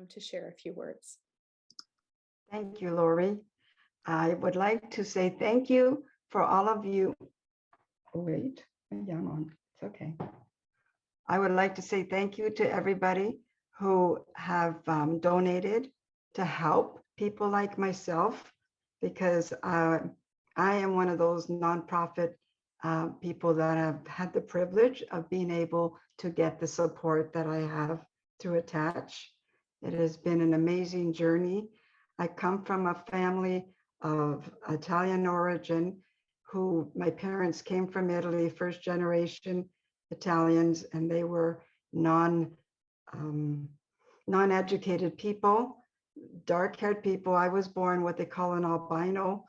to share a few words. Thank you, Lori. I would like to say thank you for all of you. Oh, wait, maybe I'm on. It's okay. I would like to say thank you to everybody who have donated to help people like myself, because I am one of those nonprofit people that have had the privilege of being able to get the support that I have through ATTCH. It has been an amazing journey. I come from a family of Italian origin who my parents came from Italy, first generation Italians, and they were non-educated people, dark-haired people. I was born what they call an albino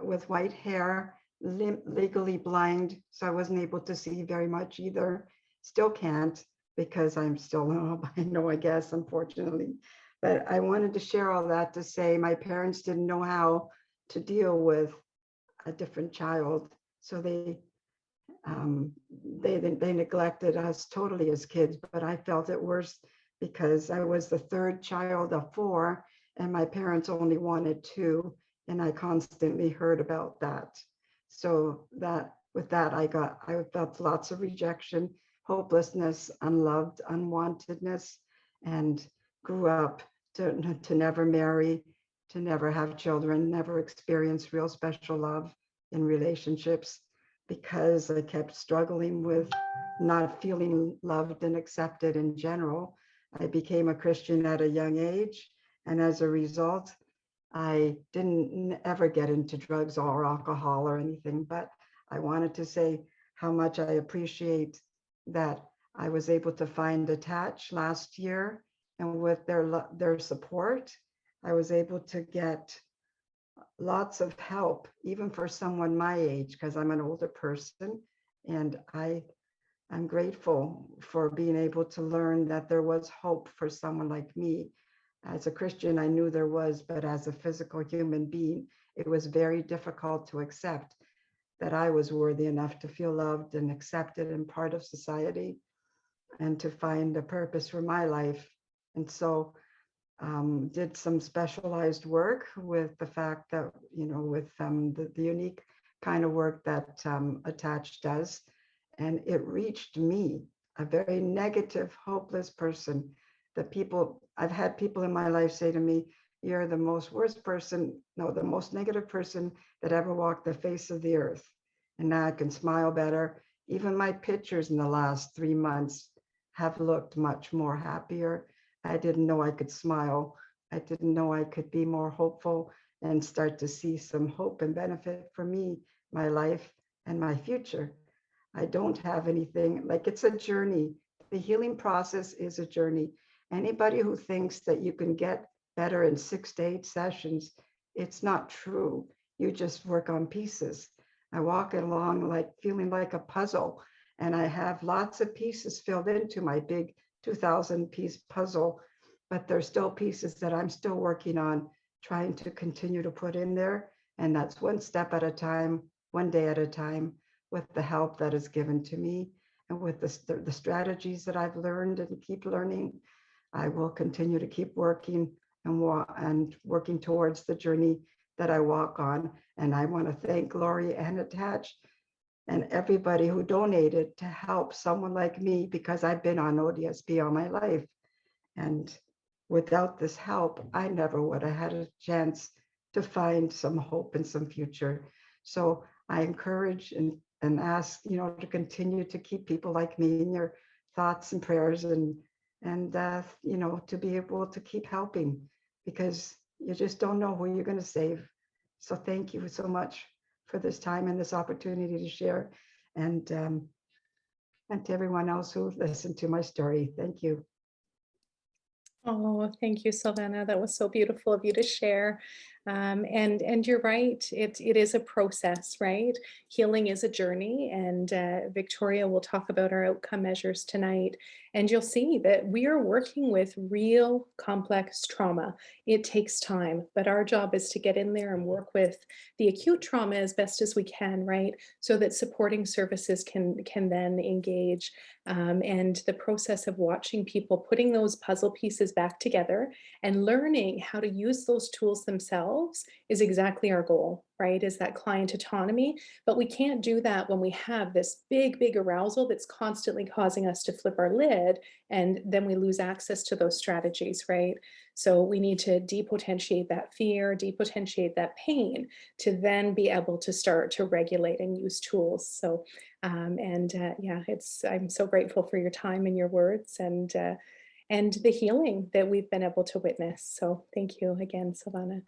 with white hair, legally blind, so I wasn't able to see very much either. Still can't, because I'm still an albino, I guess, unfortunately. But I wanted to share all that to say my parents didn't know how to deal with a different child, so they neglected us totally as kids. But I felt it worse because I was the third child of 4, and my parents only wanted 2, and I constantly heard about that. So that with that, I felt lots of rejection, hopelessness, unloved, unwantedness, and grew up to never marry, to never have children, never experience real special love in relationships, because I kept struggling with not feeling loved and accepted in general. I became a Christian at a young age, and as a result, I didn't ever get into drugs or alcohol or anything, but I wanted to say how much I appreciate that I was able to find ATTCH last year, and with their support, I was able to get lots of help, even for someone my age, because I'm an older person. And I'm grateful for being able to learn that there was hope for someone like me. As a Christian, I knew there was, but as a physical human being, it was very difficult to accept that I was worthy enough to feel loved and accepted and part of society, and to find a purpose for my life. And so did some specialized work with the fact that, with the unique kind of work that ATTCH does. And it reached me, a very negative, hopeless person. I've had people in my life say to me, you're the most negative person that ever walked the face of the earth. And now I can smile better. Even my pictures in the last 3 months have looked much more happier. I didn't know I could smile. I didn't know I could be more hopeful and start to see some hope and benefit for me, my life, and my future. I don't have anything, like, it's a journey. The healing process is a journey. Anybody who thinks that you can get better in 6 to 8 sessions, it's not true. You just work on pieces. I walk along like feeling like a puzzle, and I have lots of pieces filled into my big 2,000-piece puzzle, but there's still pieces that I'm still working on, trying to continue to put in there. And that's one step at a time, one day at a time, with the help that is given to me, and with the strategies that I've learned and keep learning. I will continue to keep working and working towards the journey that I walk on. And I want to thank Lori and ATTCH and everybody who donated to help someone like me, because I've been on ODSP all my life. And without this help, I never would have had a chance to find some hope and some future. So I encourage and ask, to continue to keep people like me in your thoughts and prayers, and to be able to keep helping, because you just don't know who you're going to save. So thank you so much for this time and this opportunity to share, and to everyone else who listened to my story. Thank you. Oh, thank you, Silvana. That was so beautiful of you to share. And you're right, it is a process, right? Healing is a journey, and Victoria will talk about our outcome measures tonight. And you'll see that we are working with real complex trauma. It takes time, but our job is to get in there and work with the acute trauma as best as we can, right? So that supporting services can then engage. And the process of watching people putting those puzzle pieces back together and learning how to use those tools themselves is exactly our goal, right? Is that client autonomy. But we can't do that when we have this big arousal that's constantly causing us to flip our lid, and then we lose access to those strategies, right? So we need to depotentiate that fear, depotentiate that pain, to then be able to start to regulate and use tools. So, yeah, I'm so grateful for your time and your words, and the healing that we've been able to witness. So thank you again, Silvana.